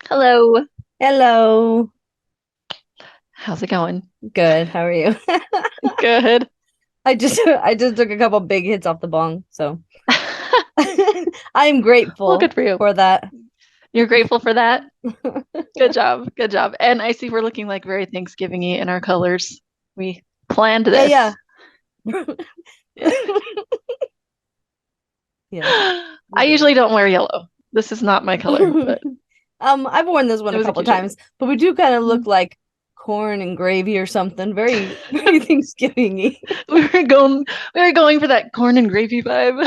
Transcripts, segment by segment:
Hello. Hello. How's it going? Good. How are you? Good. I just took a couple big hits off the bong, so I am Well, grateful good for you. for that. You're grateful for that? Good job. Good job. And I see we're looking like very Thanksgiving-y in our colors. We planned Yeah, yeah. this. Yeah. Yeah, we I did. usually don't wear yellow. This is not my color, but I've worn this one it a was a couple cute shirt. times, but we do kind of look Mm. like corn and gravy or something. Very, very Thanksgiving-y. We were going we were going for that corn and gravy vibe.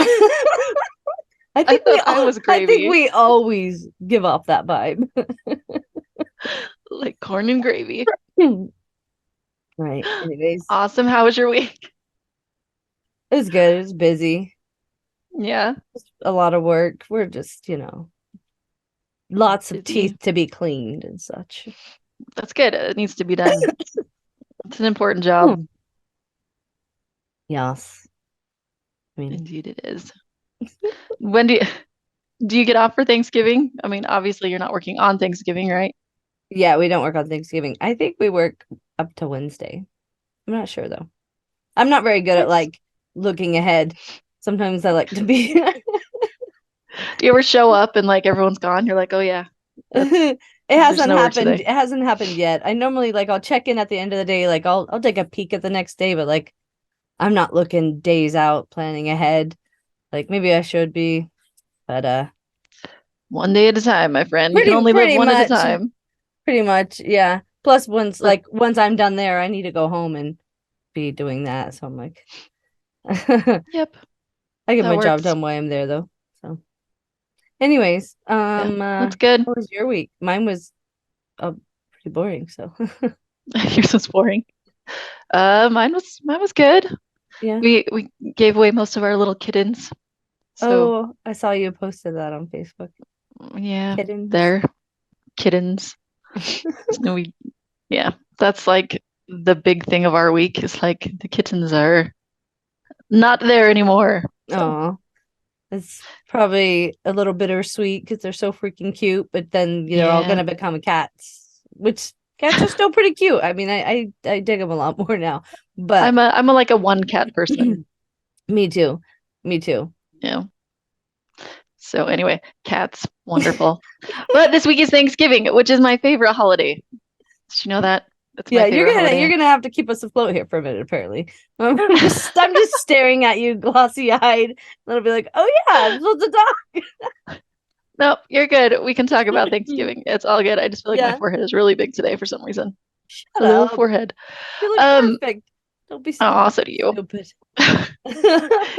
I I think we thought I was I think gravy, we always give off that vibe. like corn and gravy. Right. Anyways, Awesome. How was your week? it was good. It was busy. Yeah, Just a lot of work. We're just, lots of busy. teeth to be cleaned and such. That's good. It needs to be done. It's an important job. Hmm. Yes. I mean, Indeed it is. When do you get off for Thanksgiving? I mean, obviously you're not working on Thanksgiving, right? yeah, we don't work on Thanksgiving. I think we work up to Wednesday. I'm not sure though. I'm not very good at Nice. like looking ahead. Sometimes I like to be Do you ever show up and like everyone's gone? You're like, oh yeah, that's it there's hasn't no work happened. today. It hasn't happened yet. I normally like I'll check in at the end of the day, like I'll take a peek at the next day, but like I'm not looking days out, planning ahead. Like maybe I should be, but One day at a time, my friend. You can pretty only live pretty one at a much. time. Pretty much, yeah. Plus, But once I'm done there, I need to go home and be doing that. So I'm like, I yep, get that my job works. done while I'm there, though. So, anyways, Yeah, that's good. how was your week? Mine was pretty boring. So, Yours was boring. Mine was good. yeah. We gave away most of our little kittens. So Oh, I saw you posted that on Facebook. yeah, Kittens. they're kittens. So we yeah, that's like the big thing of our week is like the kittens are not there anymore. So Oh, it's probably a little bittersweet because they're so freaking cute, but then they're all yeah. gonna become cats, which cats are still pretty cute. I mean, I dig them a lot more now, but I'm a like a one cat person. me too. Me too. Yeah. So anyway, cats, wonderful. But this week is Thanksgiving, which is my favorite holiday. Did you know that? It's my Yeah, favorite you're holiday. gonna have to keep us afloat here for a minute, apparently. I'm just staring at you glossy eyed. And I'll be like, oh yeah, I'm supposed to talk. No, you're good. We can talk about Thanksgiving. It's all good. I just feel like my Yeah. forehead is really big today for some reason. Shut Little up. forehead. You look Um, perfect. oh, Don't so be do you. stupid.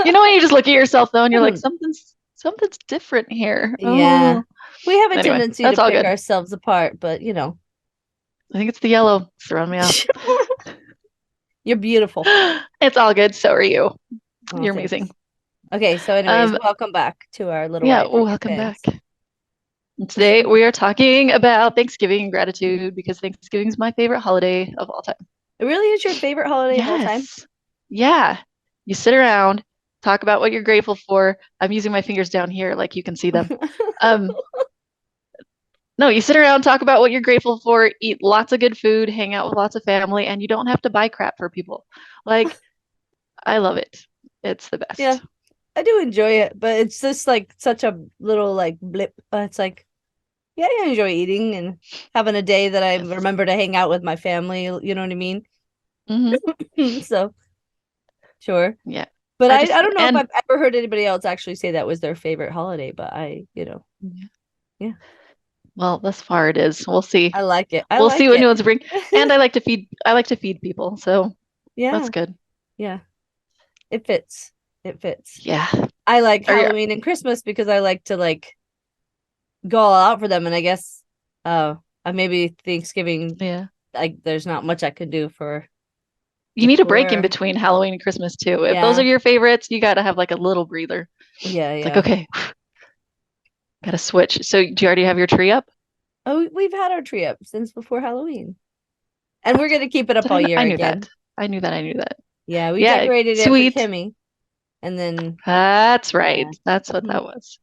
You know when you just look at yourself though and you're like, something's different here. Yeah. Oh. We have a Anyway, tendency to that's all pick good. ourselves apart, but I think it's the yellow. It's throwing me off. you're beautiful. It's all good. So are you. Oh, You're amazing. thanks. Okay, so anyways, Um, welcome back to our little yeah, white well, picket welcome back. fence. And today we are talking about Thanksgiving and gratitude because Thanksgiving is my favorite holiday of all time. It really is your favorite holiday of all time? Yes. Yeah. You sit around, talk about what you're grateful for. I'm using my fingers down here like you can see them. Um, no, you sit around, talk about what you're grateful for, eat lots of good food, hang out with lots of family, and you don't have to buy crap for people. Like, I love it. It's the Yeah. best. I do enjoy it, but it's just like such a little like blip. It's like, yeah, I enjoy eating and having a day that I Yes. remember to hang out with my family. You know what I mean? Hmm. So sure, Yeah. but I just I don't know if and I've ever heard anybody else actually say that was their favorite holiday. But yeah, well, thus far it is. We'll see. I like it. I We'll see like what new it. ones bring. And I like to feed people, so that's Yeah, good. yeah, it fits. It fits. Yeah. I like Are you Halloween and Christmas because I like to like go all out for them, and I guess maybe Thanksgiving yeah. like there's not much I could do for You the need a break in poor. between Halloween and Christmas too. If those are Yeah, your favorites, you gotta have like a little breather. yeah, It's like, yeah. okay, gotta switch. So do you already have your tree up? Oh, we've had our tree up since before Halloween, and we're gonna keep it up Did all year I knew again. that. I knew that. I knew that. Yeah, we Yeah, decorated it for sweet. Kimmy, and then That's right. yeah, That's what mhm. that was.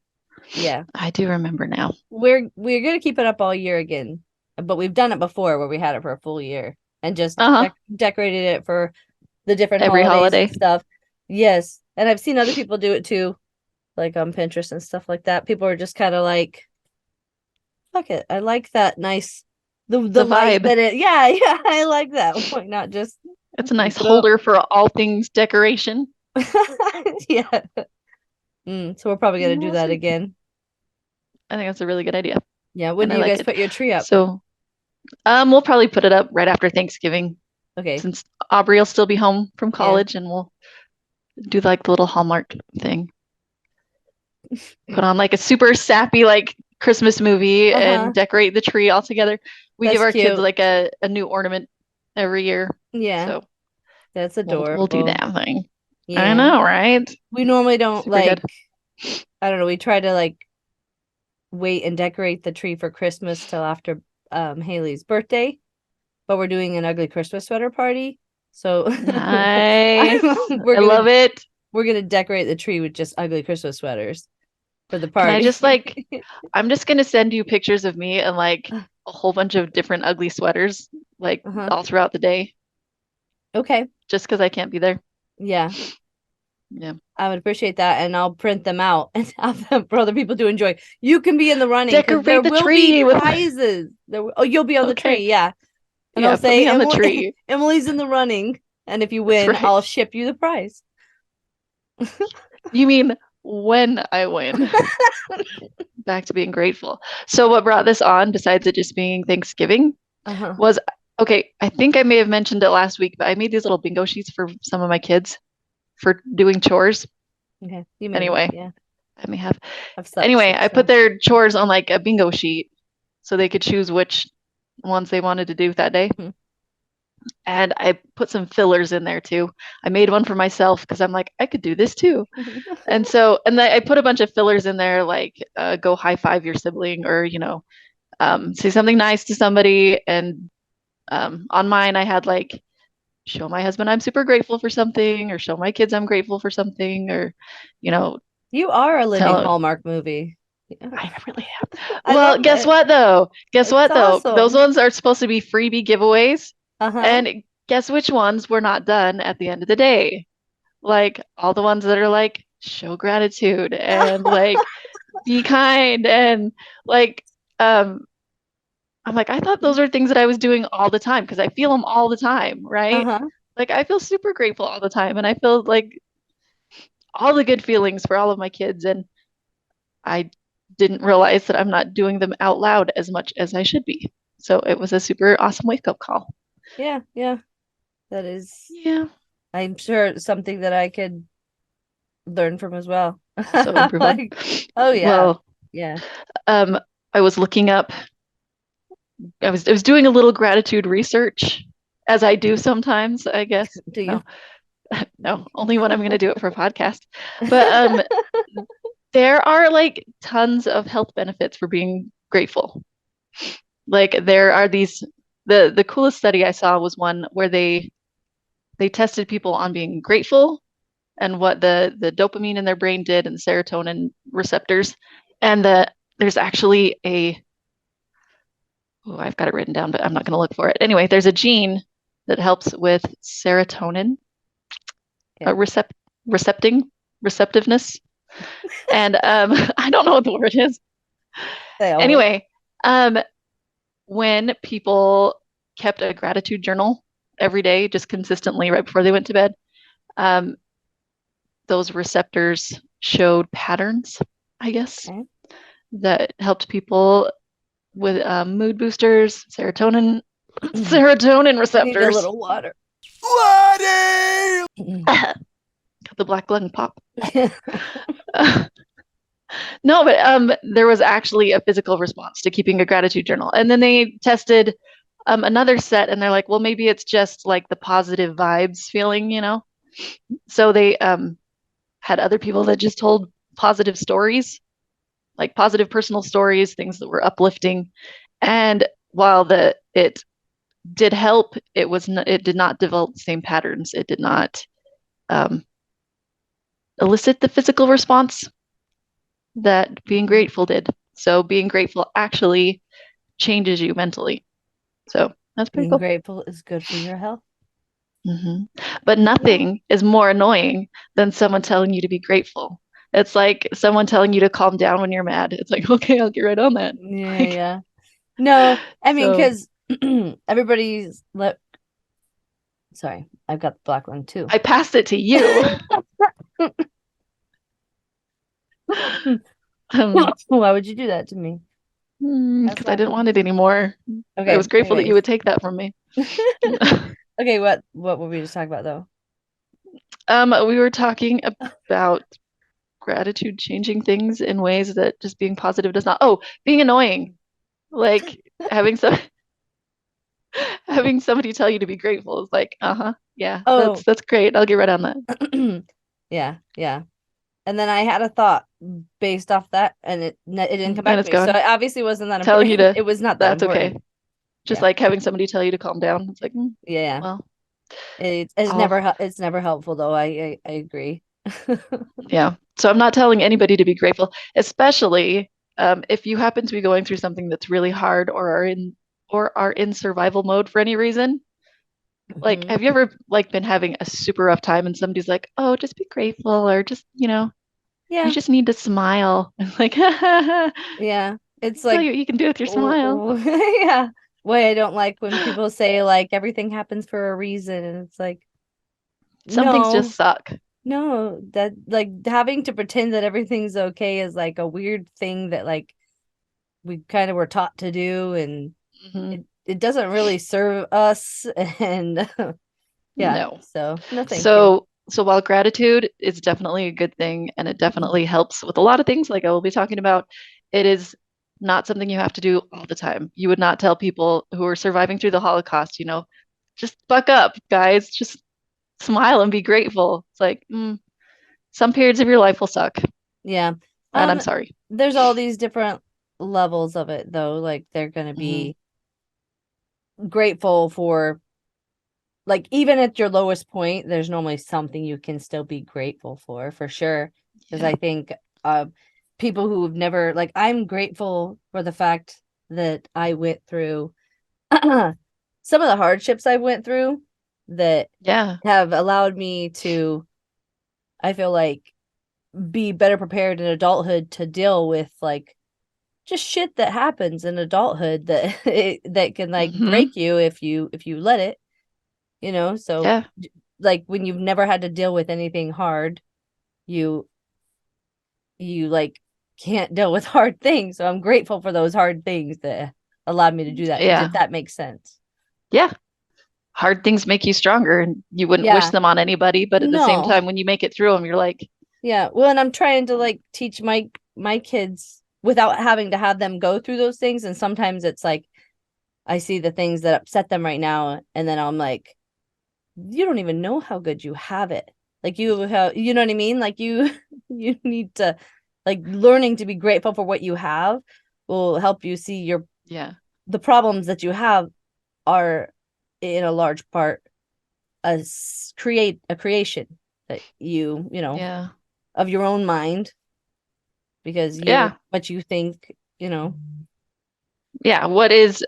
Yeah. I do remember now. We're gonna keep it up all year again, but we've done it before where we had it for a full year and just Uh-huh. decorated it for the different Every holidays and holiday. stuff. Yes, and I've seen other people do it too, like on Pinterest and stuff like that. People are just kind of like, fuck it, I like that nice the The light vibe. that it. Yeah, yeah, I like that. Why not just It's a nice keep it up? holder for all things decoration. Yeah. So we're probably gonna do that Awesome. again. I think that's a really good idea, Yeah. When and do I you like guys it. put your tree up? So, we'll probably put it up right after Thanksgiving, Okay. since Aubrey will still be home from Yeah. college, and we'll do like the little Hallmark thing. Put on like a super sappy like Christmas movie and Uh-huh. decorate the tree all together. We give That's our kids cute. like a new ornament every year, Yeah. so That's we'll do adorable. that thing. I Yeah. know, right? We normally don't Super good. like, I don't know, we try to like wait and decorate the tree for Christmas till after Haley's birthday, but we're doing an ugly Christmas sweater party. So Nice. we're I gonna love it. we're gonna decorate the tree with just ugly Christmas sweaters for the Can I just party. like, I'm just gonna send you pictures of me and like a whole bunch of different ugly sweaters, like Uh-huh. all throughout the day, Okay. just because I can't be there. Yeah. Yeah. I would appreciate that, and I'll print them out and have them for other people to enjoy. You can be in the running because there Decorate the will be tree with, prizes. Oh, you'll be on the okay. tree, yeah. And I'll Yeah, put me say on the Emily, tree. Emily's in the running, and if you That's win, right. I'll ship you the prize. You mean when I win? Back to being grateful. So what brought this on, besides it just being Thanksgiving, Uh-huh. was okay, I think I may have mentioned it last week, but I made these little bingo sheets for some of my kids for doing chores. Okay, you may have, Anyway, yeah. I may have. I've slept Anyway, since I put then. their chores on like a bingo sheet so they could choose which ones they wanted to do that day. Mhm. And I put some fillers in there too. I made one for myself because I'm like, I could do this too. And so, and I put a bunch of fillers in there, like go high five your sibling, or say something nice to somebody. And on mine, I had like show my husband I'm super grateful for something, or show my kids I'm grateful for something, or you know, You are a living tell. Hallmark movie. Yeah. I really am. I Well, love guess it. what though? Guess It's what though? Those awesome. ones are supposed to be freebie giveaways, Uh-huh. and guess which ones were not done at the end of the day? Like all the ones that are like show gratitude and like be kind and like um I'm like, I thought those are things that I was doing all the time because I feel them all the time, right? Uh-huh. Like I feel super grateful all the time, and I feel like all the good feelings for all of my kids, and I didn't realize that I'm not doing them out loud as much as I should be. So it was a super awesome wake up call. Yeah, yeah. That is, Yeah. I'm sure it's something that I could learn from as well. Also improve on. Like, oh yeah. Well, Yeah. um, I was looking up, I was doing a little gratitude research, as I do sometimes, I guess. Do you? No, no, only when I'm going to do it for a podcast. But there are like tons of health benefits for being grateful. Like there are these, the coolest study I saw was one where they tested people on being grateful and what the dopamine in their brain did, and the serotonin receptors. And there's actually a, oh, I've got it written down, but I'm not going to look for it. Anyway, there's a gene that helps with serotonin Yeah. recepting receptiveness. And I don't know what the word is. They all work. Anyway, when people kept a gratitude journal every day, just consistently right before they went to bed, um, those receptors showed patterns, I guess, Okay. that helped people with mood boosters, serotonin I need a receptors. little water. Got the black lung pop. No, but there was actually a physical response to keeping a gratitude journal. And then they tested another set, and they're like, well, maybe it's just like the positive vibes feeling. So they had other people that just told positive stories, like positive personal stories, things that were uplifting. And while it did help, it did not develop the same patterns. It did not um, elicit the physical response. that being grateful did. So being grateful actually changes you mentally. So that's pretty Being cool. grateful is good for your health. hmm But Yeah. nothing is more annoying than someone telling you to be grateful. It's like someone telling you to calm down when you're mad. It's like, okay, I'll get right on that. Yeah, Like, yeah. No, I mean, so because everybody's let. Sorry, I've got the black one too. I passed it to you. Why would you do that to me? That's Because I not didn't cool. want it anymore. I Okay, was grateful that you anyways. would take that from me. Okay, what were we just talking about though? We were talking about gratitude changing things in ways that just being positive does not. Oh, being annoying. Like having some having somebody tell you to be grateful is like, uh-huh, yeah, Oh, that's great. I'll get right on that. yeah, yeah. And then I had a thought based off that, and it didn't come And back to it's me. So gone. it obviously wasn't that Telling you important. to, It was not that that's okay. important. Just Yeah, like having somebody tell you to calm down. It's like, yeah, yeah. well, It's I'll, it's never helpful though. I agree. yeah. So I'm not telling anybody to be grateful, especially if you happen to be going through something that's really hard or are in survival mode for any reason. Like, Mhm. have you ever like been having a super rough time and somebody's like, "Oh, just be grateful," or just, you Yeah, just need to smile. And like, let yeah. It's me tell like, you what you can do with your smile. yeah. Why I don't like when people say like everything happens for a reason, and it's like, Some things just no, suck. no, that like having to pretend that everything's okay is like a weird thing that like we kind of were taught to do, and hmm it doesn't really serve us. And yeah, No. so no, thank you. So while gratitude is definitely a good thing and it definitely helps with a lot of things like I will be talking about, it is not something you have to do all the time. You would not tell people who are surviving through the Holocaust, just buck up, guys. Just smile and be grateful. It's like, some periods of your life will suck, Yeah. and I'm Um, sorry. there's all these different levels of it though. Like they're gonna hmm be grateful for like even at your lowest point, there's normally something you can still be grateful for sure. Because Yeah. I think people who've never like I'm grateful for the fact that I went through some of the hardships I went through that Yeah. have allowed me to, I feel like, be better prepared in adulthood to deal with like just shit that happens in adulthood that that can like hmm break you if you let it, you know. So Yeah. like when you've never had to deal with anything hard, you like can't deal with hard things. So I'm grateful for those hard things that allowed me to do that, Yeah. if that makes sense. Yeah. Hard things make you stronger, and you wouldn't wish Yeah. them on anybody, but at the same No. time, when you make it through them, you're like, Yeah. Well, and I'm trying to like teach my kids without having to have them go through those things. And sometimes it's like I see the things that upset them right now, and then I'm like, you don't even know how good you have it. Like you have, you know what I mean? Like you you need to like learning to be grateful for what you have will help you see your yeah, the problems that you have are in a large part create a creation that you know yeah, of your own mind because you're yeah, what you think, you know. yeah. What is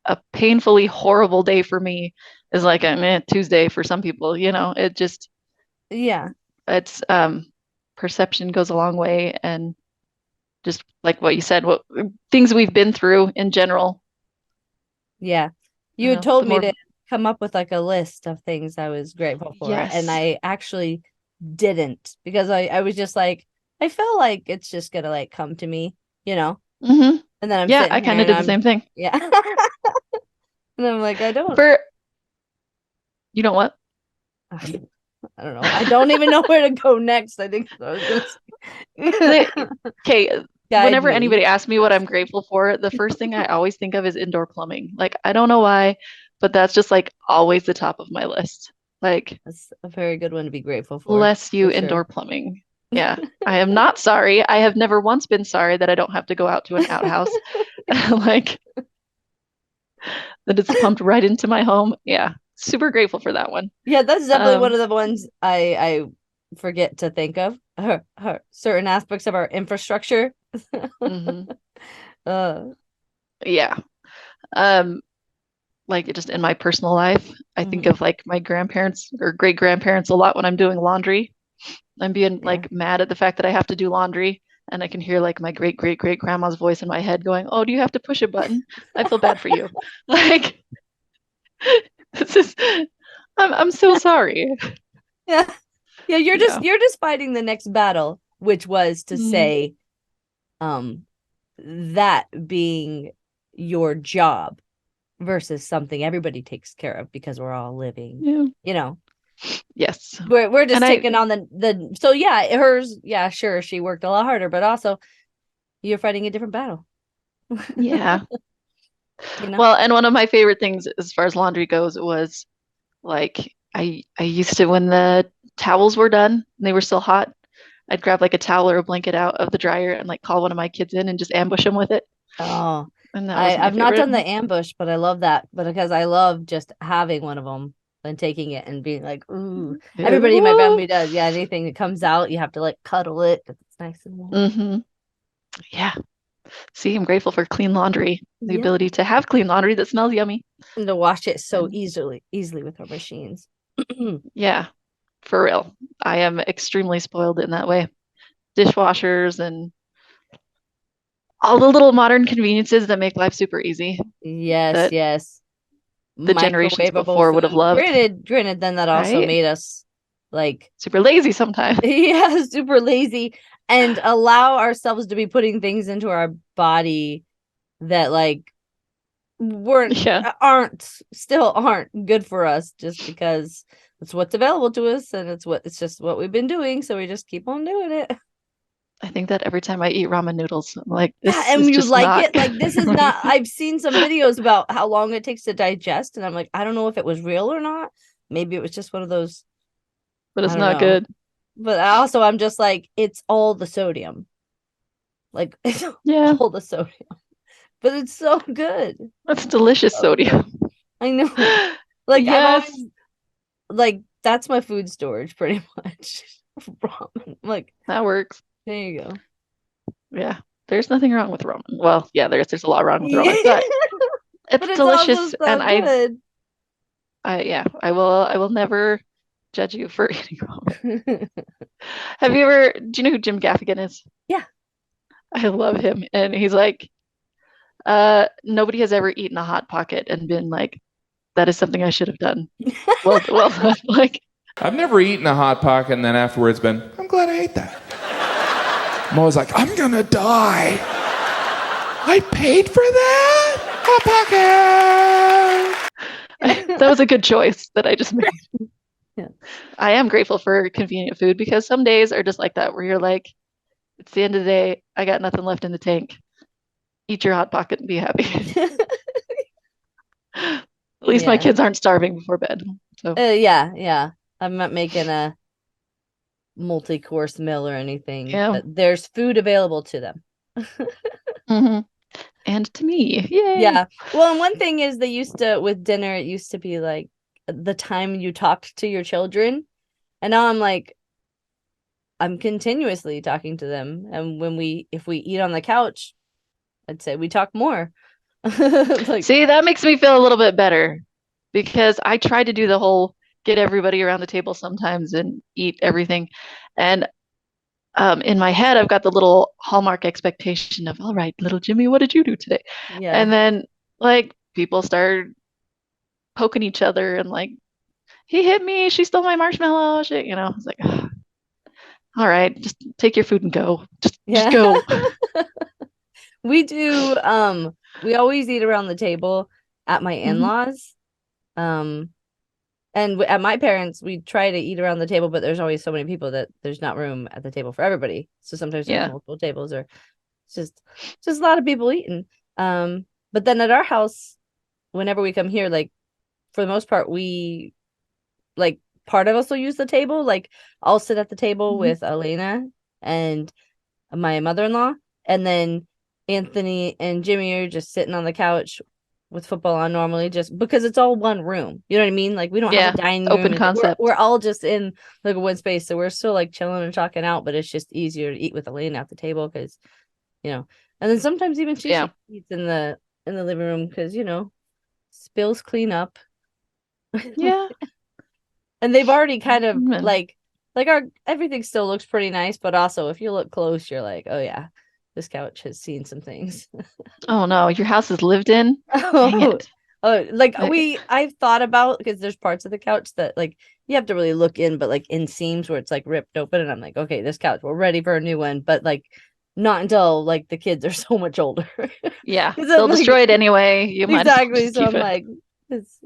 a painfully horrible day for me is like a Tuesday for some people, it just Yeah. it's perception goes a long way, and just like what you said, what things we've been through in general, Yeah. You had told the me more to come up with like a list of things I was grateful for, and yes. I actually didn't because I was just like, I feel like it's just gonna like come to me, you know? hmm And then I'm Yeah, sitting I here kind of and did the I'm, same thing. yeah. And I'm like, I don't, For you know what? I don't know. I don't even know where to go next. I think I was gonna The, say. okay, Guide whenever me. anybody asks me what I'm grateful for, the first thing I always think of is indoor plumbing. Like, I don't know why, but that's just like always the top of my list. Like, That's a very good one to be grateful bless you, for sure. indoor plumbing. Yeah, I am not sorry. I have never once been sorry that I don't have to go out to an outhouse. Like, that it's pumped right into my home. Yeah, super grateful for that one. Yeah, that's definitely one Um, of the ones I forget to think of her certain aspects of our infrastructure. Hmm. uh, Yeah. Um, like just in my personal life, I think mhm, of like my grandparents or great grandparents a lot when I'm doing laundry. I'm being yeah. like mad at the fact that I have to do laundry, and I can hear like my great great great grandma's voice in my head going, "Oh, do you have to push a button? I feel bad for you." Like this is I'm so sorry. Yeah. Yeah, Yeah. you're just fighting the next battle, which was to Mm, say um that being your job versus something everybody takes care of because we're all living, yeah. you know. Yes. We're And just taking on the so yeah, hers, yeah, sure, she worked a lot harder, but also you're fighting a different battle, yeah. you know? Well, and one of my favorite things as far as laundry goes was like I used to when the towels were done and they were still hot, I'd grab like a towel or a blanket out of the dryer and like call one of my kids in and just ambush them with it. Oh, And that was my I've not favorite. done the ambush, but I love that. But because I love just having one of them and taking it and being like, ooh, Yeah. everybody in my family does. Yeah, anything that comes out, you have to like cuddle it 'cause it's nice and warm. Mm-hmm. Yeah. See, I'm grateful for clean laundry, the Yeah. ability to have clean laundry that smells yummy. And to wash it so And easily with our machines. yeah, for real. I am extremely spoiled in that way. Dishwashers and all the little modern conveniences that make life super easy Yes, that yes. the generations Microwavable before would have food. loved, Granted, then that also right? made us like, Super lazy sometimes. yeah, super lazy and allow ourselves to be putting things into our body that like weren't Yeah, still aren't good for us just because it's what's available to us and it's just what we've been doing, so we just keep on doing it. I think that every time I eat ramen noodles, I'm like, Yeah, this is and you just like not it, like this is not, I've seen some videos about how long it takes to digest and I'm like, I don't know if it was real or not. Maybe it was just one of those, but I it's don't not know. good. But also I'm just like, it's all the sodium, like it's Yeah, all the sodium, but it's so good. that's delicious So good. sodium. I know. Like I've always Yes, like that's my food storage pretty much. Ramen. Like, that works. there you go. Yeah, there's nothing wrong with ramen. Well, yeah, there's a lot wrong with Yeah. ramen, but But it's it's also delicious, so and good. yeah, I will never judge you for eating ramen. Have you ever, do you know who Jim Gaffigan is? Yeah. I love him, and he's like, nobody has ever eaten a hot pocket and been like, that is something I should have done. Well, like, I've never eaten a Hot Pocket and then afterwards been, I'm glad I ate that. I'm always like, I'm gonna die. I paid for that? Hot Pocket! that was a good choice that I just made. Yeah. I am grateful for convenient food because some days are just like that, where you're like, it's the end of the day, I got nothing left in the tank. Eat your hot pocket and be happy. At least my Yeah. kids aren't starving before bed. So, Yeah, yeah. I'm not making a multi-course meal or anything, yeah. but there's food available to them. Hmm. And to me, yay. Yeah. Well, and one thing is they used to with dinner, it used to be like the time you talked to your children. And now I'm like, I'm continuously talking to them. And if we eat on the couch, I'd say we talk more. Like, See, that makes me feel a little bit better because I try to do the whole get everybody around the table sometimes and eat everything. And in my head, I've got the little Hallmark expectation of, all right, little Jimmy, what did you do today? yeah. And then like people start poking each other and like, he hit me, she stole my marshmallow. She, it's like, all right, just take your food and go. Just Yeah. go. We do we always eat around the table at my Hmm. in-laws. Um and at my parents we try to eat around the table, but there's always so many people that there's not room at the table for everybody. So sometimes there's Yeah. multiple tables or it's just a lot of people eating. But then at our house, whenever we come here, like for the most part, we like part of us will use the table. Like I'll sit at the table Hmm. with Elena and my mother-in-law, and then Anthony and Jimmy are just sitting on the couch with football on normally, just because it's all one room. You know what I mean? Like we don't have Yeah, a dining open room. concept. We're all just in like one space, so we're still like chilling and talking out. But it's just easier to eat with Elaine at the table because, you know. And then sometimes even she Yeah. eats in the living room because spills clean up. Yeah. And they've already kind of Mm. like our everything still looks pretty nice, but also if you look close, you're like, oh yeah, this couch has seen some things. Oh no, your house is lived in? Dang Oh, it. like Like- I've thought about because there's parts of the couch that like you have to really look in, but like in seams where it's like ripped open, and I'm like, okay, this couch, we're ready for a new one, but like not until like the kids are so much older. Yeah, 'Cause they'll I'm, like, destroy it anyway. You might as well exactly. just So keep I'm it. like,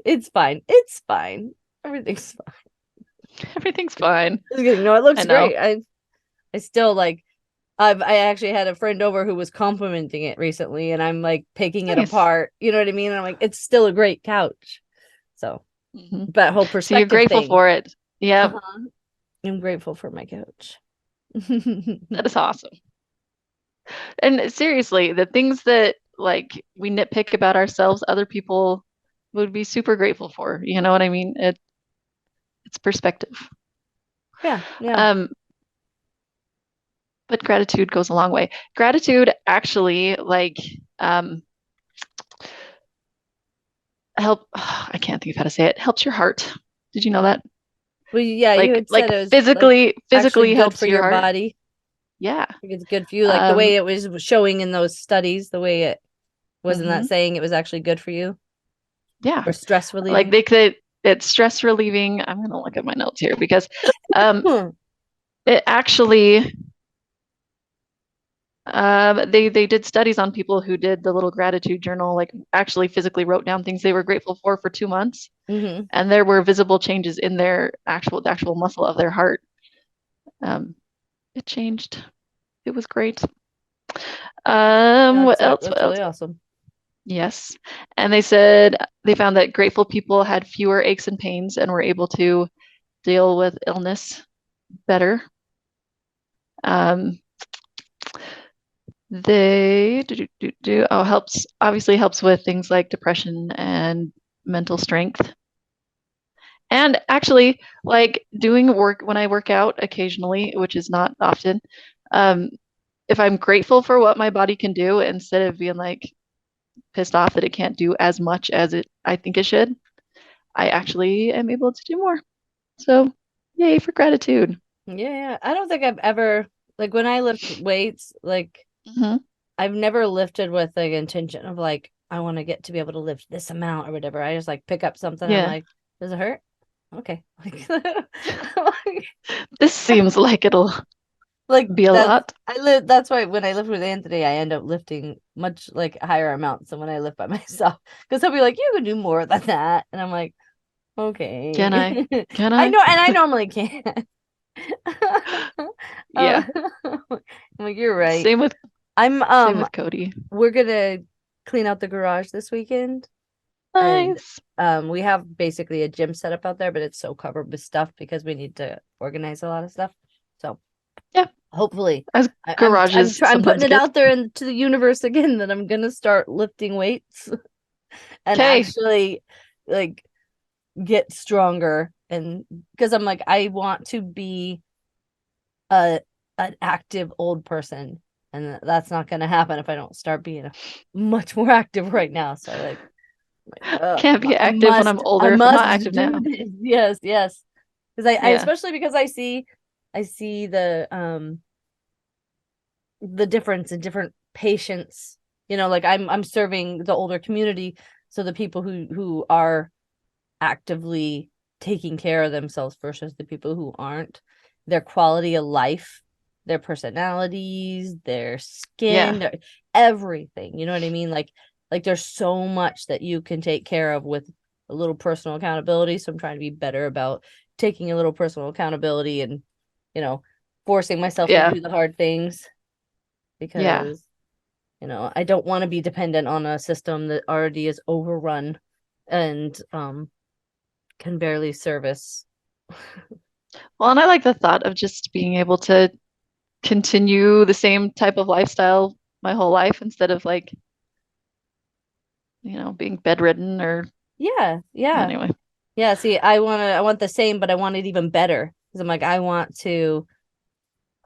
it's fine. It's fine. Everything's fine. Everything's fine. No, it looks I know. great. I still like I actually had a friend over who was complimenting it recently, and I'm like picking it Nice. apart. You know what I mean? And I'm like, it's still a great couch. So, Mhm. but whole So perspective you're grateful thing. for it. Yeah, Uh-huh. I'm grateful for my couch. that is awesome. And seriously, the things that like we nitpick about ourselves, other people would be super grateful for. You know what I mean? It's perspective. Yeah. But gratitude goes a long way. Gratitude actually like help I can't think of how to say it. Helps your heart. Did you know that? Well, yeah, you had Like said it was physically actually good helps for your your heart. body. Yeah. I think it's good for you. Like the Um, way it was showing in those studies, the way it wasn't that mhm. saying it was actually good for you Yeah. or stress Like relieving. it's stress relieving. I'm gonna look at my notes here because Hmm. it actually they did studies on people who did the little gratitude journal, like actually physically wrote down things they were grateful for 2 months, Mhm. and there were visible changes in their the actual muscle of their heart. It changed. It was great. What else? That's What else? really awesome. Yes. And they said they found that grateful people had fewer aches and pains and were able to deal with illness better. Um, they helps obviously helps with things like depression and mental strength. And actually, like doing work when I work out occasionally, which is not often, um, if I'm grateful for what my body can do instead of being like pissed off that it can't do as much as I think it should, I actually am able to do more. So, yay for gratitude. Yeah. I don't think I've ever like when I lift weights, like Mhm. I've never lifted with the intention of like I want to get to be able to lift this amount or whatever. I just like pick up something. I'm Yeah. like, does it hurt? Okay. This seems like it'll Like be a lot. that's why when I lift with Anthony, I end up lifting much like higher amounts than when I lift by myself. Because he'll be like, you can do more than that. And I'm like, okay. Can I? Can I I? know, and I normally can't. Yeah. I'm like, you're right. Same with Cody. We're gonna clean out the garage this weekend. And Nice. we have basically a gym set up out there, but it's so covered with stuff because we need to organize a lot of stuff. So Yeah. hopefully As I'm garages I'm sometimes putting it get. out there into the universe again that I'm gonna start lifting weights and 'Kay. actually like get stronger. And because I'm like, I want to be an active old person, and that's not going to happen if I don't start being much more active right now. So like Can't be active when I'm older if I'm not active now. Yes, because I Yeah. especially because I see the difference in different patients. Like I'm serving the older community, so the people who are actively taking care of themselves versus the people who aren't, their quality of life, their personalities, their skin, everything, you know what I mean? Like there's so much that you can take care of with a little personal accountability. So I'm trying to be better about taking a little personal accountability and forcing myself to do the hard things, because I don't want to be dependent on a system that already is overrun and can barely service. Well, and I like the thought of just being able to continue the same type of lifestyle my whole life instead of like, being bedridden or Yeah. anyway. Yeah, see, I want the same, but I want it even better. Because I'm like, I want to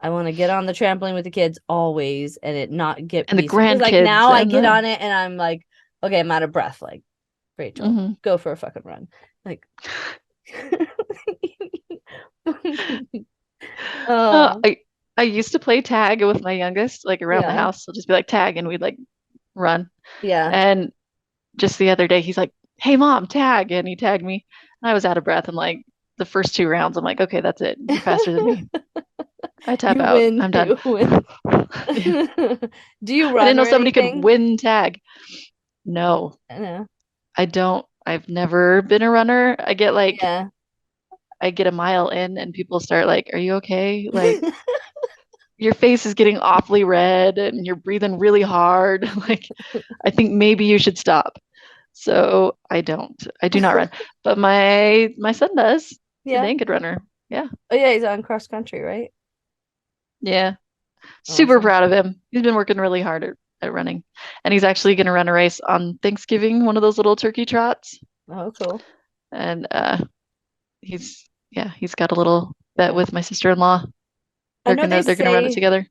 get on the trampoline with the kids always and it not get And the me sick. 'Cause, like grandkids now I and get the on it and I'm like, okay, I'm out of breath. Like, Rachel, Mhm. go for a fucking run. Like Uh, Oh, I used to play tag with my youngest, like around the yeah. house. I'll just be like tag and we'd like run. Yeah. And just the other day he's like, "Hey mom, tag." And he tagged me. And I was out of breath and like the first 2 rounds, I'm like, "Okay, that's it. You're faster than me. I tap You out. win. I'm done." You win. Yeah. Do you I run didn't know or somebody could anything? win tag. No, I know. I don't. I've never been a runner. Yeah. I get a mile in and people start like, "Are you okay?" Like your face is getting awfully red and you're breathing really hard. Like I think maybe you should stop. So I don't. I do not run. But my son does. He's a Yeah. dang good runner. Yeah. Oh yeah, he's on cross country, right? Yeah. Super Awesome. proud of him. He's been working really hard at running. And he's actually going to run a race on Thanksgiving, one of those little turkey trots. Oh, cool. And he's got a little bet Yeah. with my sister-in-law. I know They're gonna run it together.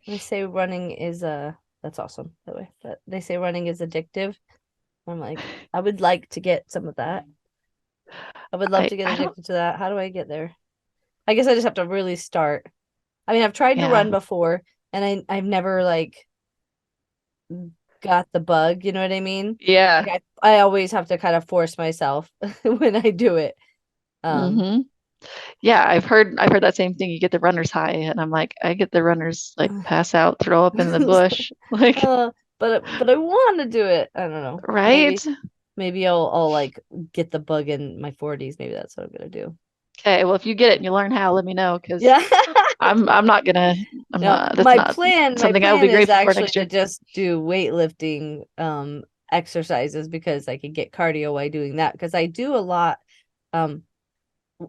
they say running is that's awesome, by the way. But they say running is addictive. I'm like, I would like to get some of that. I would love to get I don't addicted to that. How do I get there? I guess I just have to really start. I mean, I've tried to yeah. run before and I've never like got the bug, you know what I mean? Yeah. Like I always have to kind of force myself when I do it. hmm Yeah, I've heard that same thing. You get the runner's high, and I'm like, I get the runner's like pass out, throw up in the bush. Like, but I want to do it. I don't know. right? Maybe I'll like get the bug in my 40s. Maybe that's what I'm gonna do. Okay, well, if you get it and you learn how, let me know because Yeah. I'm not gonna No, that's not my something I will be plan is grateful for actually next to year. just do weightlifting exercises because I could get cardio while doing that because I do a lot um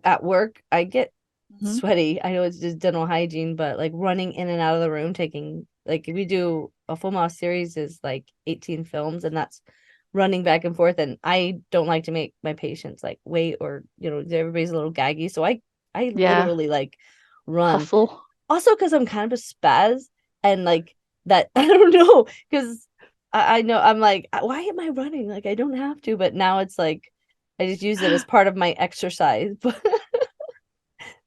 at work. I get Mhm. sweaty. I know it's just dental hygiene, but like running in and out of the room, taking like we do a full mouse series is like 18 films, and that's running back and forth. And I don't like to make my patients like wait or everybody's a little gaggy, so I Yeah, literally like run. hustle. Also, because I'm kind of a spaz and like that, I don't know, because I know I'm like, why am I running? Like I don't have to, but now it's like I just use it as part of my exercise.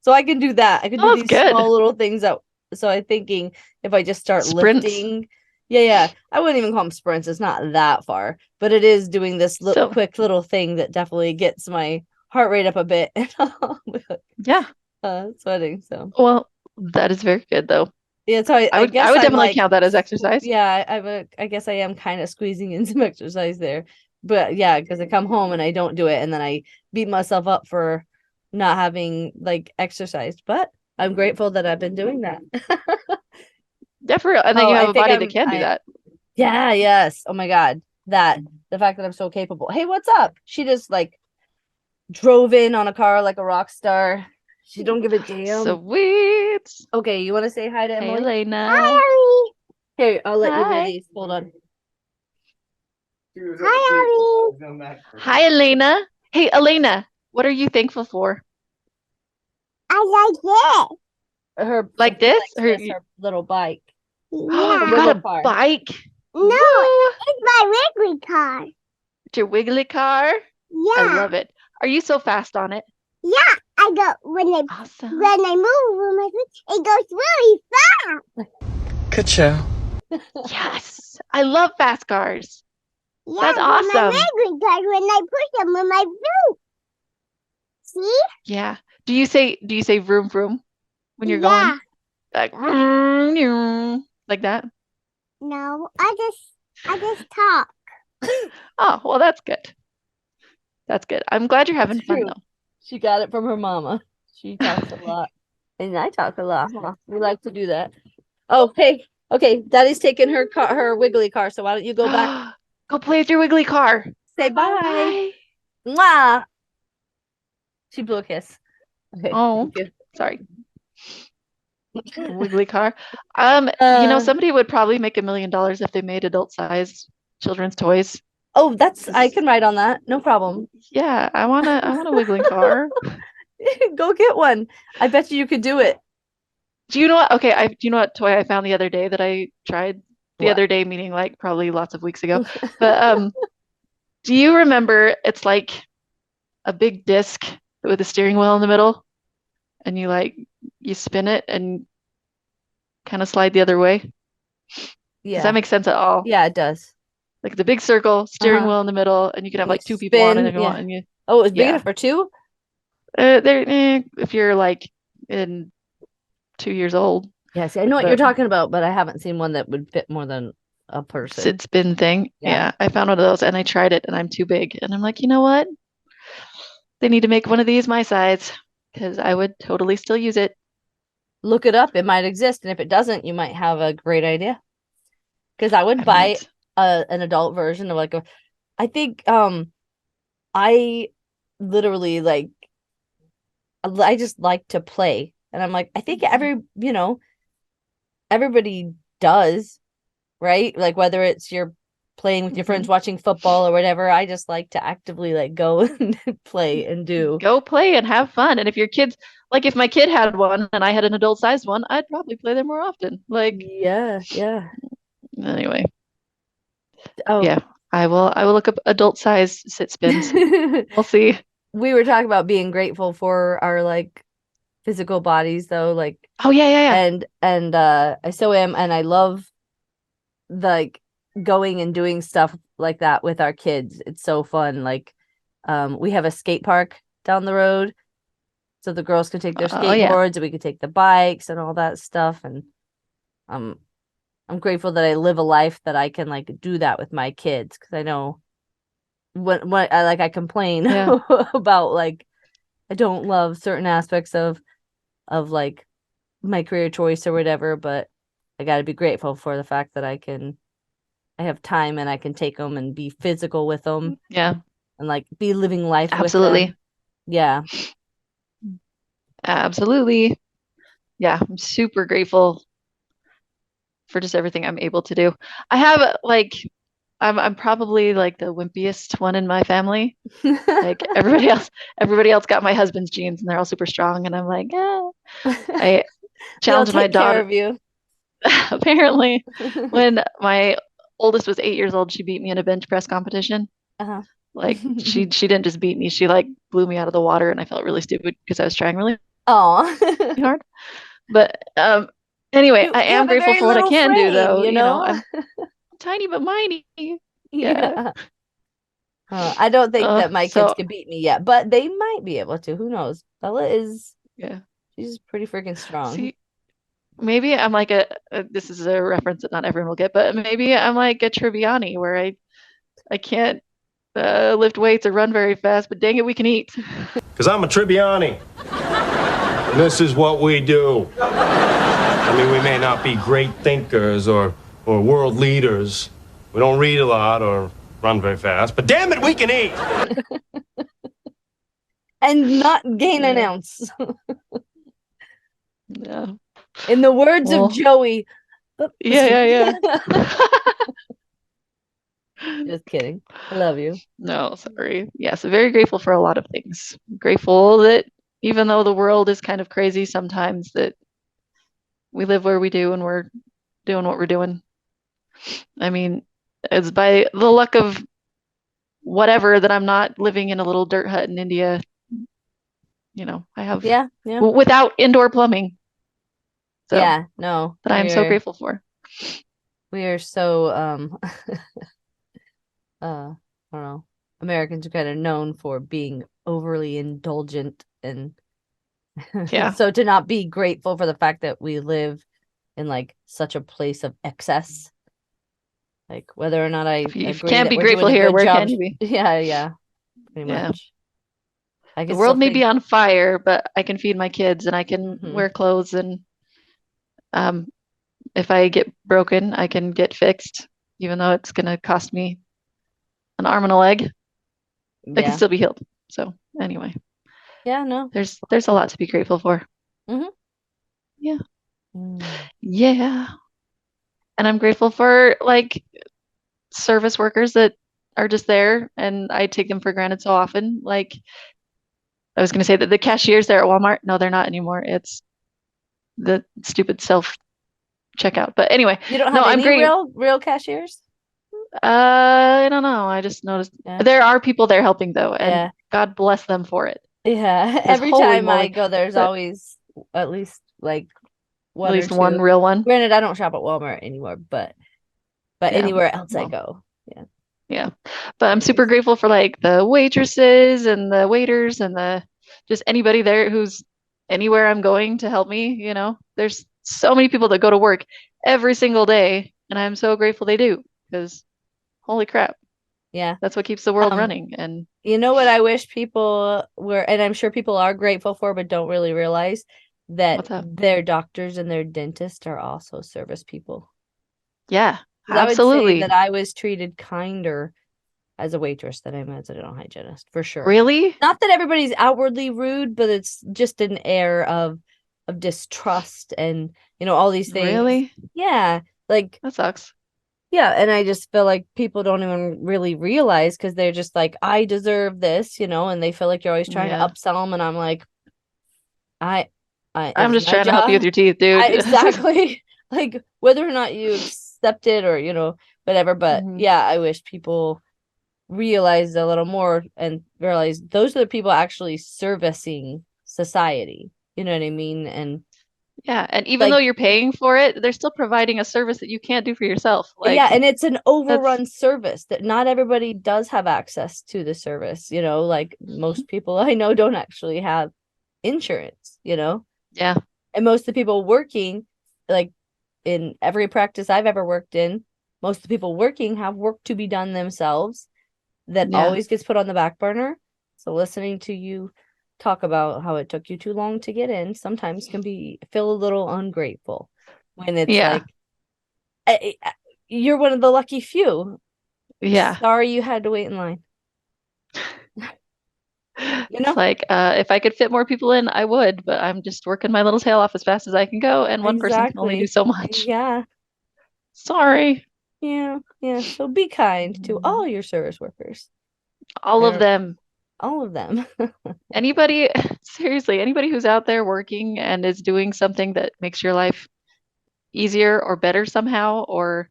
So I can do that. I can do Oh, that's these small good. little things that so I'm thinking if I just start Sprints. lifting, yeah. I wouldn't even call them sprints. It's not that far, but it is doing this So, quick little thing that definitely gets my heart rate up a bit and I'll be like, yeah. sweating. So Well, that is very good though. yeah, so I I would I guess would I'm definitely like, count that as exercise. yeah, I guess I am kind of squeezing in some exercise there. But yeah, because I come home and I don't do it, and then I beat myself up for not having like exercised. But I'm grateful that I've been doing that. Yeah, for real. And then Oh, you have I a think body that can do that. yeah, yes. Oh my God. The fact that I'm so capable. Hey, what's up? She just like drove in on a car like a rock star. She don't give a damn. Sweet. Okay, you want to say hi to Hey, Emily? Elena. Hi, Emily. Here, I'll let you do Hi. these. Hold on. Hi, Abby. Hi, Elena. Hey, Elena, what are you thankful for? I like Her Like she this? likes Or this, you, her little bike. it. oh, The you Yeah. got wiggle a car. bike? No, Woo! it's my Wrigley car. It's your wiggly car? I Yeah. love it. Are you so fast on it? Yeah. I go Awesome. when I move with my foot, it goes really fast. Ka-chow. Yes. I love fast cars. Yeah, That's with my awesome. Wrigley car when I push them with my foot. See? Yeah. Do you say vroom vroom when you're Yeah. going? Like vroom, vroom, like that? No, I just talk. Oh, well, that's good. That's good. I'm glad you're having It's fun true. though. She got it from her mama. She talks a lot. And I talk a lot. Huh? We like to do that. Oh, hey. Okay, Daddy's taking her wiggly car, so why don't you go back? Go play with your wiggly car. Say bye. Bye. Mwah. She blew a kiss. Okay, Oh, thank you. sorry. Wiggly car. Uh, Somebody would probably make $1 million if they made adult-sized children's toys. Oh, I can ride on that. No problem. Yeah, I want a wiggling car. Go get one. I bet you could do it. Do you know what? Okay, do you know what toy I found the other day that I tried the What? other day, meaning like probably lots of weeks ago. But do you remember it's like a big disc with a steering wheel in the middle, and you spin it and kind of slide the other way? Does that Yeah. make sense at all? Yeah, it does. Like the big circle, steering Uh-huh. wheel in the middle, and you can have You like two people on it spin, if you want, yeah. and Oh, it was big yeah. enough for two? If you're like in 2 years old, Yeah, see, I know what the you're talking about, but I haven't seen one that would fit more than a person. sit spin thing. Yeah. Yeah, I found one of those and I tried it and I'm too big. And I'm like, you know what? They need to make one of these my size because I would totally still use it. Look it up. It might exist. And if it doesn't, you might have a great idea. Because I would I buy might. an adult version of like I think I literally like I just like to play. And I'm like, I think everybody does, right? Like whether it's you're playing with your friends watching football or whatever, I just like to actively like go and play and do. Go play and have fun. And if your kids, like if my kid had one and I had an adult sized one, I'd probably play them more often. Like, Yeah. anyway, Oh, yeah, I will look up adult size sit spins. We'll see. we were talking about being grateful for our like physical bodies though, like Oh yeah. and I so am, and I love like going and doing stuff like that with our kids. It's so fun. Like we have a skate park down the road, so the girls can take their Oh yeah. skateboards and we could take the bikes and all that stuff. And I'm grateful that I live a life that I can like do that with my kids, because I know when I complain Yeah. about like I don't love certain aspects of like my career choice or whatever, but I got to be grateful for the fact that I have time and I can take them and be physical with them Yeah. and like be living life with Absolutely. them. Yeah. Absolutely. Yeah, I'm super grateful for just everything I'm able to do. I have like I'm probably like the wimpiest one in my family. Like everybody else got my husband's genes and they're all super strong and I'm like, I challenged my They'll take care daughter. of you. Apparently, when my oldest was 8 years old, she beat me in a bench press competition. Uh-huh. Like she didn't just beat me, she like blew me out of the water and I felt really stupid because I was trying really Oh. hard. But anyway, I You am have a grateful very for what I little can do frame, though. you know? I'm tiny but mighty. Yeah. Yeah. I don't think that my kids So can beat me yet, but they might be able to. Who knows? Bella yeah. she's pretty freaking strong. See, maybe I'm like this is a reference that not everyone will get, but maybe I'm like a Triviani where I can't lift weights or run very fast, but dang it, we can eat. Because I'm a Tribbiani. And this is what we do. I mean, we may not be great thinkers or world leaders. We don't read a lot or run very fast, but damn it, we can eat. And not gain an Yeah. ounce. Yeah. In the words Well, of Joey. yeah. Just kidding. I love you. No, sorry. Yes, very grateful for a lot of things. Grateful that even though the world is kind of crazy sometimes, that we live where we do and we're doing what we're doing. I mean, it's by the luck of whatever that I'm not living in a little dirt hut in India. You know, I have Yeah. without indoor plumbing. So Yeah, no. that I am so grateful for. We are so I don't know. Americans are kind of known for being overly indulgent, and Yeah. so to not be grateful for the fact that we live in like such a place of excess, like whether or not I If you agree can't that be we're grateful doing a here, good where job. can you be? Yeah, pretty Yeah. much. I The can world still may think, be on fire, but I can feed my kids and I can Mhm. wear clothes and if I get broken, I can get fixed, even though it's gonna cost me an arm and a leg. I can yeah, still be healed. So anyway, no. there's a lot to be grateful for. Mm. Yeah. And I'm grateful for like service workers that are just there, and I take them for granted so often. Like, I was going to say that the cashiers there at Walmart, no, they're not anymore. It's the stupid self checkout. But anyway, You don't no, have I'm any great. real cashiers? I don't know. I just noticed Yeah. there are people there helping though, and Yeah. God bless them for it. Yeah. Because Every holy time I moly, go, there's but always at least like at one or least one two. real one. Granted, I don't shop at Walmart anymore, but Yeah, anywhere else I well, go. yeah. But I'm It super is. grateful for like the waitresses and the waiters and the just anybody there who's anywhere I'm going to help me, you know. There's so many people that go to work every single day, and I'm so grateful they do because holy crap, Yeah. that's what keeps the world Um, running. And You know what I wish people were, and I'm sure people are grateful for, but don't really realize that what's up? their doctors and their dentists are also service people. Yeah, 'Cause I would say absolutely. that I was treated kinder as a waitress than I am as a dental hygienist, for sure. Really? Not that everybody's outwardly rude, but it's just an air of distrust and all these things. Really? Yeah, like That sucks. yeah, and I just feel like people don't even really realize because they're just like, I deserve this, and they feel like you're always trying to Yeah. upsell them, and I'm like, I I'm it's just my trying to help you with job. your teeth, dude. Exactly. Like whether or not you accept it or whatever, but Mhm. yeah, I wish people realized a little more and realize those are the people actually servicing society. You know what I mean? And Yeah, and even though like you're paying for it, they're still providing a service that you can't do for yourself. yeah, Like and it's an that's overrun service that not everybody does have access to the service, like most people I know don't actually have insurance, yeah, and most of the people working, like in every practice I've ever worked in, most of the people working have work to be done themselves that yeah, always gets put on the back burner. So listening to you talk about how it took you too long to get in sometimes can feel a little ungrateful when it's yeah, like you're one of the lucky few. yeah. Sorry you had to wait in line. It's like if I could fit more people in, I would, but I'm just working my little tail off as fast as I can go, and one person can only do Exactly. so much. Yeah. Sorry. Yeah. So be kind to all your service workers. All of They're- them. All of them. Anybody, seriously, anybody who's out there working and is doing something that makes your life easier or better somehow, or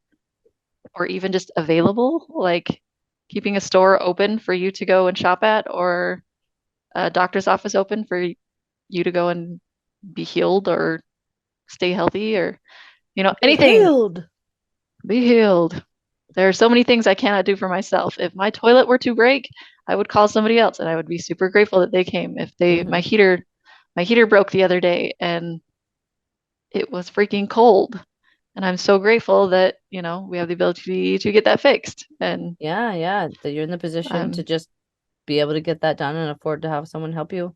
even just available, like keeping a store open for you to go and shop at, or a doctor's office open for you to go and be healed or stay healthy, or anything. Healed. Be healed. There are so many things I cannot do for myself. If my toilet were to break, I would call somebody else, and I would be super grateful that they came. If my heater broke the other day and it was freaking cold, and I'm so grateful that we have the ability to get that fixed. And Yeah. That you're in the position to just be able to get that done and afford to have someone help you.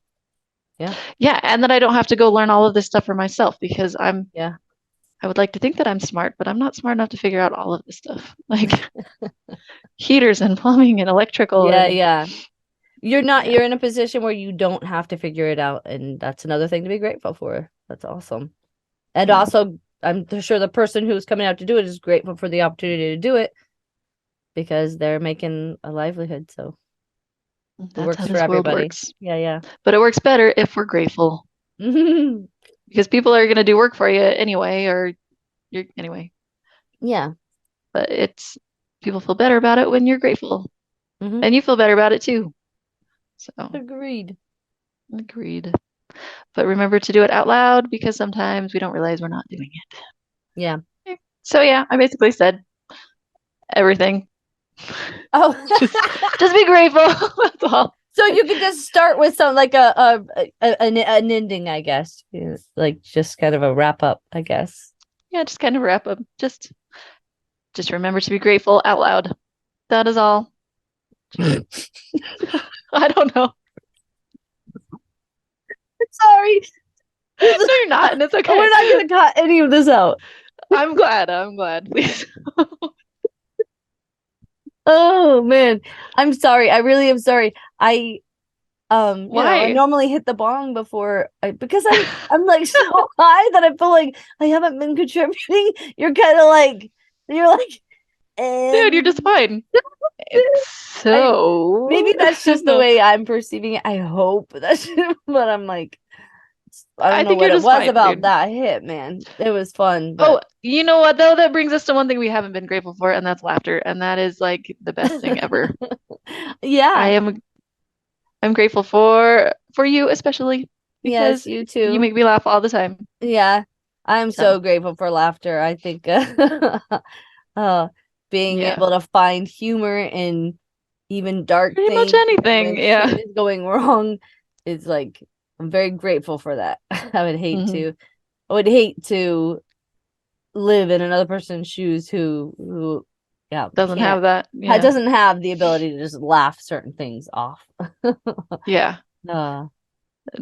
yeah, and that I don't have to go learn all of this stuff for myself, because Yeah. I would like to think that I'm smart, but I'm not smart enough to figure out all of this stuff, like heaters and plumbing and electrical. Yeah. You're in a position where you don't have to figure it out, and that's another thing to be grateful for. That's awesome. And Yeah. also, I'm sure the person who's coming out to do it is grateful for the opportunity to do it because they're making a livelihood. So it That's works how for this world everybody. works. Yeah. But it works better if we're grateful, because people are going to do work for you anyway, or anyway. Yeah. But people feel better about it when you're grateful, Mhm. and you feel better about it too. So Agreed. agreed. But remember to do it out loud, because sometimes we don't realize we're not doing it. Yeah. So yeah, I basically said everything. Oh, Just be grateful. That's all. so you could just start with some like an ending, I guess. Yeah, like just kind of a wrap up, I guess. Yeah, just kind of wrap up. Just remember to be grateful out loud. That is all. I don't know. Sorry. No, you're not, and it's okay. We're not gonna cut any of this out. I'm glad. Please. Oh man, I'm sorry. I really am sorry. I I Why? normally hit the bong before because I'm like so high that I feel like I haven't been contributing. You're like Dude, you're just fine. It's so maybe that's just the No. way I'm perceiving it. I hope that's, but I'm like, I don't I know think what you're it just was fine, about dude. that hit, man. It was fun, Oh, but you know what though? That brings us to one thing we haven't been grateful for, and that's laughter. And that is like the best thing ever. yeah, I'm grateful for you especially yes, because you you too. make me laugh all the time. Yeah, I'm So, so grateful for laughter. I think uh, being yeah. able to find humor in even dark Pretty much things anything. when Yeah. shit is going wrong is like I'm very grateful for that. Mhm. I would hate to live in another person's shoes who yeah Doesn't can't have that. Yeah. doesn't have the ability to just laugh certain things off. Yeah. uh,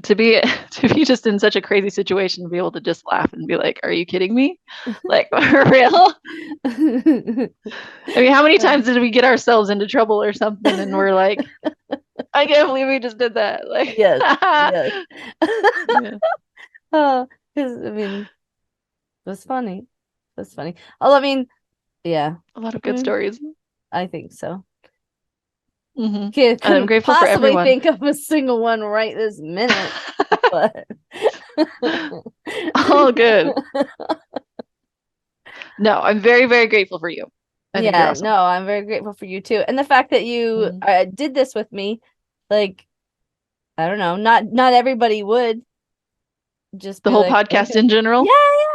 To be to be just in such a crazy situation to be able to just laugh and be like, "Are you kidding me?" Like for real? I mean, how many times did we get ourselves into trouble or something and we're like, "I can't believe we just did that." Like yes, yes. Yeah. Because I mean, it was funny. It was funny. Oh, I mean, yeah, A lot of good mm, stories. I think so. Hmm. And I'm Couldn't grateful for possibly everyone. think of a single one right this minute, but All good. No, I'm very, very grateful for you. I think you're yeah, awesome. no, I'm very grateful for you too, and the fact that you Mhm. did this with me, like, I don't know, not everybody would just The be whole like, podcast okay, in general,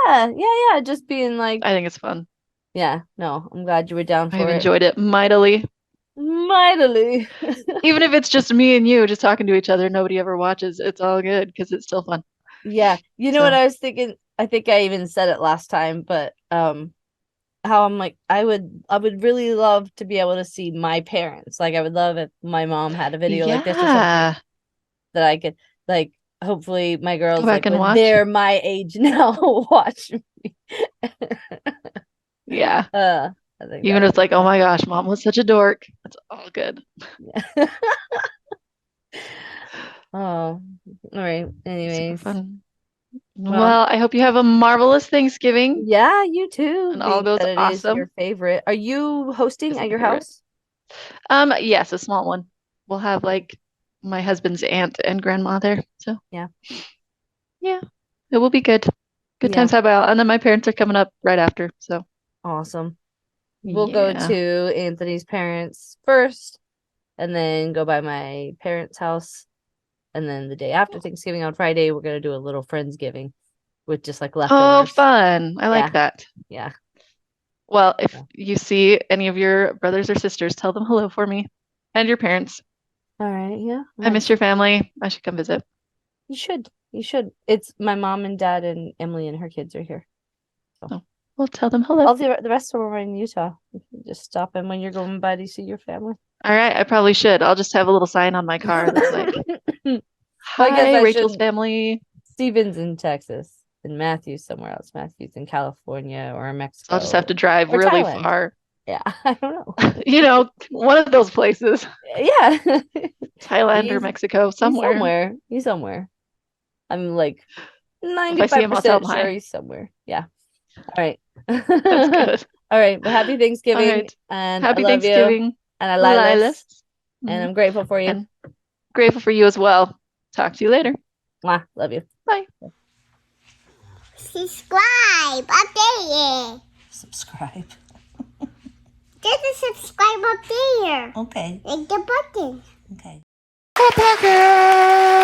yeah, just being like, I think it's fun. yeah, no, I'm glad you were down I've for it. enjoyed it mightily. Mightily. Even if it's just me and you just talking to each other, nobody ever watches. It's all good because it's still fun. Yeah, you know what So, I was thinking? I think I even said it last time, but how I'm like I would really love to be able to see my parents. Like I would love if my mom had a video like this or something yeah, that I could like hopefully my go girls back like and when watch. they're my age now watch me. Yeah. I think Even that if would it's be like, oh fun. my gosh, mom was such a dork. That's all good. Yeah. Oh, all right. Super Anyways. fun. Well, Well, I hope you have a marvelous Thanksgiving yeah, you too, and all being goes that it is awesome. your favorite. Are you hosting It's at my your favorite. house? Yes, a small one. We'll have like my husband's aunt and grandma there. So Yeah. yeah, it will be good. Good Yeah. times have out. And then my parents are coming up right after. So Awesome. We'll go yeah. to Anthony's parents first and then go by my parents' house. And then the day after Thanksgiving on Friday, we're gonna do a little Friendsgiving with just like Oh, leftovers. fun. I like Yeah. that. Yeah. Well, if Yeah. you see any of your brothers or sisters, tell them hello for me and your parents. All right. Yeah. I miss your family. I should come visit. You should. You should. It's my mom and dad and Emily and her kids are here. So we'll tell them hello. All the rest of them are in Utah. You can just stop in when you're going by to see your family. All right, I probably should. I'll just have a little sign on my car that's like, Well, I guess "Hi, I Rachel's shouldn't. family." Steven's in Texas and Matthew's somewhere else. Matthew's in California or So Mexico I'll just have to drive or really Thailand. far. Yeah, I don't know. You know, one of those places, Yeah. Thailand or He's Mexico, he's somewhere. somewhere. He's somewhere. I'm like If I see him, I'll tell 95% him sure hi. he's somewhere. Yeah. All right. That's good. All right. Well, happy All Thanksgiving right. and I Happy love you. Thanksgiving, And I Lilas. and Mhm. I'm grateful for you. And grateful for you as well. Talk to you later. Mwah, love you. Bye. Subscribe up there. Subscribe. There's a subscribe up there. Okay. Like the button. Okay. Hot Pocket!